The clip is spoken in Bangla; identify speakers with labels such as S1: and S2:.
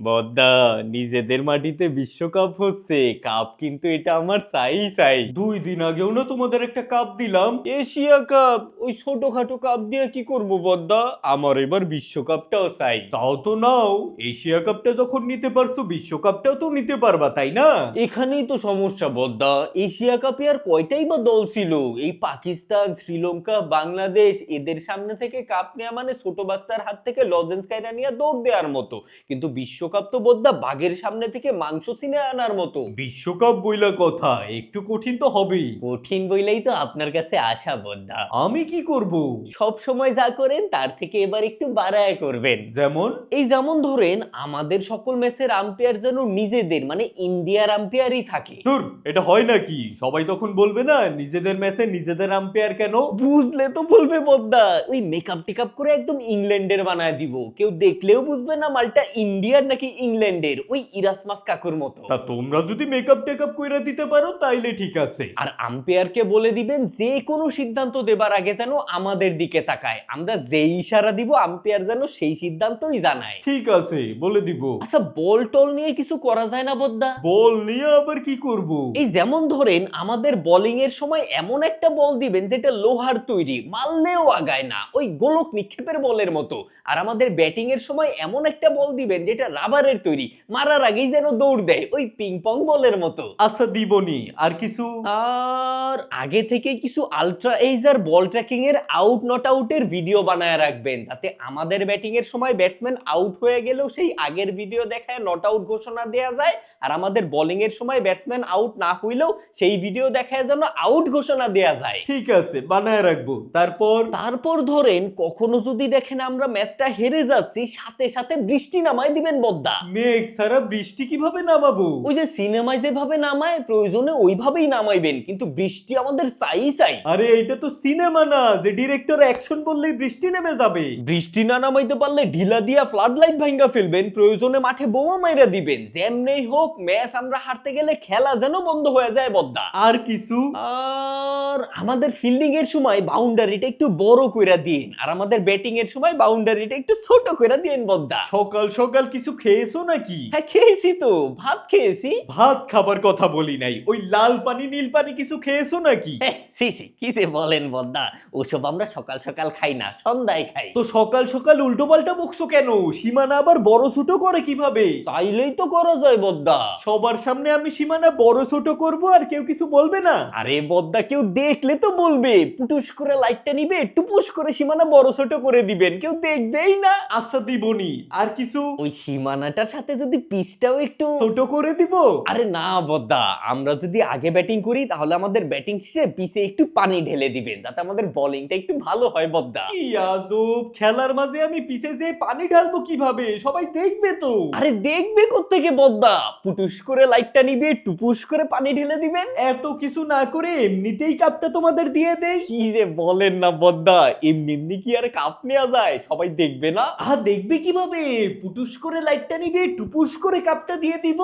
S1: বদ্দা, নিজেদের মাটিতে বিশ্বকাপ হচ্ছে, কাপ কিন্তু এটা আমার চাই চাই।
S2: 2 দিন আগেও না তোমাদের একটা কাপ দিলাম।
S1: এশিয়া কাপ, ওই ছোটখাটো কাপ দিয়ে কি করব বদ্দা? আমার এবার বিশ্বকাপটাও চাই।
S2: তাও তো নাও, এশিয়া কাপটা যখন নিতে পারছো বিশ্বকাপটাও তো নিতে পারবা, তাই না?
S1: এখানেই তো সমস্যা বদ্দা। এশিয়া কাপে আর কয়টাই বা দল ছিল? এই পাকিস্তান, শ্রীলঙ্কা, বাংলাদেশ, এদের সামনে থেকে কাপ নেওয়া মানে ছোট বাচ্চার হাত থেকে লজেন্স কাইরা নিয়ে দৌড় দেওয়ার মতো। কিন্তু বিশ্বকাপ তো বদ্দা বাঘের সামনে থেকে মাংস ছিনে আনার মতো।
S2: বিশ্বকাপ বইলা কথা, একটু কঠিন তো হবেই।
S1: কঠিন বইলেই তো আপনার কাছে আসা বদ্দা।
S2: আমি কি করব?
S1: সব সময় যা করেন তার থেকে এবার একটু বাড়ায় করবেন।
S2: যেমন?
S1: এই যেমন ধরেন, আমাদের সকল ম্যাচের আম্পায়ার যেন নিজেদের মানে ইন্ডিয়ার আম্পায়ারই থাকে।
S2: ধুর, এটা হয় নাকি? সবাই তখন বলবে না নিজেদের ম্যাচে নিজেদের আম্পায়ার কেন?
S1: বুঝলে তো বলবে বদ্দা, ওই মেকআপ টেকআপ করে একদম ইংল্যান্ডের বানায় দিব, কেউ দেখলেও বুঝবে না মালটা ইন্ডিয়ার নাকি ইংল্যান্ডের, ওই ইরাসমাস কাকুর মতো।
S2: তা তোমরা যদি মেকআপ টেকআপ কইরা দিতে পারো তাইলে ঠিক আছে।
S1: আর আম্পায়ারকে বলে দিবেন যে কোনো সিদ্ধান্ত দেবার আগে যেন আমাদের দিকে তাকায়, আমরা যেই ইশারা দিব আম্পায়ার যেন সেই সিদ্ধান্তই জানায়।
S2: ঠিক আছে, বলে দিব।
S1: আচ্ছা, বল টল নিয়ে কিছু করা যায় না বদ্দা?
S2: বল নিয়ে আবার কি করব?
S1: এই যেমন ধরেন, আমাদের বোলিং এর সময় এমন একটা বল দিবেন যেটা লোহার তৈরি, মারলেও আগায় না, ওই গোলক নিক্ষেপের বলের মতো। আর আমাদের ব্যাটিং এর সময় এমন একটা বল দিবেন যেটা রাবারের তৈরি, মারার আগেই যেন দৌড় দেয়, ওই পিং পং বলের মতো।
S2: আচ্ছা দিবনি, আর কিছু?
S1: আর আগে থেকে কিছু আলট্রা এইজ আর বল ট্র্যাকিং এর আউট নট আউটের ভিডিও বানায় রাখবেন, যাতে আমাদের ব্যাটিং এর সময় ব্যাটসম্যান আউট হয়ে গেলেও সেই আগের ভিডিও দেখায় নট আউট ঘোষণা দেয়া যায়, আর আমাদের বোলিং এর সময় ব্যাটসম্যান আউট না হইলেও সেই ভিডিও দেখায় যেন আউট ঘোষণা দেয়া যায়।
S2: ঠিক আছে, বানায় রাখবো।
S1: তারপর ধরেন, কখনো যদি দেখেন আমরা ম্যাচটা হেরে যাচ্ছি, সাথে সাথে বৃষ্টি নামায় দিবেন বদ্দা।
S2: মেঘ ছাড়া বৃষ্টি কিভাবে নামাবো?
S1: ওই যে সিনেমায় যেভাবে নামায় প্রয়োজনে ওইভাবেই নামাইবেন, কিন্তু বৃষ্টি আমাদের চাই চাই।
S2: আরে এইটা তো সিনেমা না যে ডিরেক্টর অ্যাকশন বললেই বৃষ্টি নেমে যাবে।
S1: বৃষ্টি না নামাইতে পারলে ঢিলা দিয়া ফ্লাড লাইট ভাঙ্গা ফেলবেন, প্রয়োজনে মাঠে বোমা মাইরা দিবেন, যেমনেই হোক ম্যাচ আমরা হারতে গেলে খেলা যেন বন্ধ হয়ে যায় বদ্দা।
S2: আর কিছু?
S1: আর আমাদের ফিল্ডিং এর সময় বাউন্ডারিটা একটু বড় কইরা দিন, আর আমাদের ব্যাটিং এর সময় বাউন্ডারিটা একটু ছোট কইরা দিন বদ্দা।
S2: সকাল সকাল কিছু খেয়েছো নাকি?
S1: হ্যাঁ খেয়েছি তো, ভাত খেয়েছি।
S2: ভাত খাবার কথা বলি নাই, ওই লাল পানি নীল পানি কিছু খেয়েছো নাকি?
S1: সি সি, কি যে বলেন বদ্দা, ওসব আমরা সকাল সকাল খাই না, সন্ধ্যায় খাই।
S2: তো সকাল সকাল উল্টো পাল্টা বকছো কেন? সীমানা আবার বড় ছোট করে কিভাবে?
S1: চাইলেই তো করা যায় বদ্দা।
S2: সবার সামনে আমি সীমানা বড় ছোট করব আর কেউ কিছু বলবে না?
S1: আরে বদ্দা, কেউ দেখলে তো বলবে, পুটুস করে লাইটটা নিবে, টুপুস করে সীমানা বড় ছোট করে দিবেন, কেউ দেখবেই না।
S2: আচ্ছা দিবনি, আর কিছু?
S1: ওই সীমানাটার সাথে যদি পিচটাও একটু
S2: ছোট করে দিব?
S1: আরে না বদ্দা, আমরা যদি আগে ব্যাটিং করি তাহলে আমাদের ব্যাটিং শেষে পিচে একটু পানি ঢেলে দিবেন, যাতে আমাদের বোলিংটা একটু ভালো হয় বদ্দা।
S2: কি আজব, খেলার মাঝে আমি পিছে যে পানি ঢালবো কিভাবে? সবাই দেখবে তো।
S1: আরে দেখবে কোত্থেকে বদ্দা, পুটুস করে লাইটটা নিবে, টুপুস করে পানি ঢেলে দিবেন।
S2: এত কিছু না করে এমনিতেই কাপটা তোমাদের দিয়ে দেই।
S1: কি যে বলেন না বদ্দা, এমনি এমনি কি আর কাপ নেওয়া যায়? সবাই দেখবে না।
S2: দেখবে কিভাবে? পুটুস করে লাইটটা নিবে, টুপুস করে কাপটা দিয়ে দিব।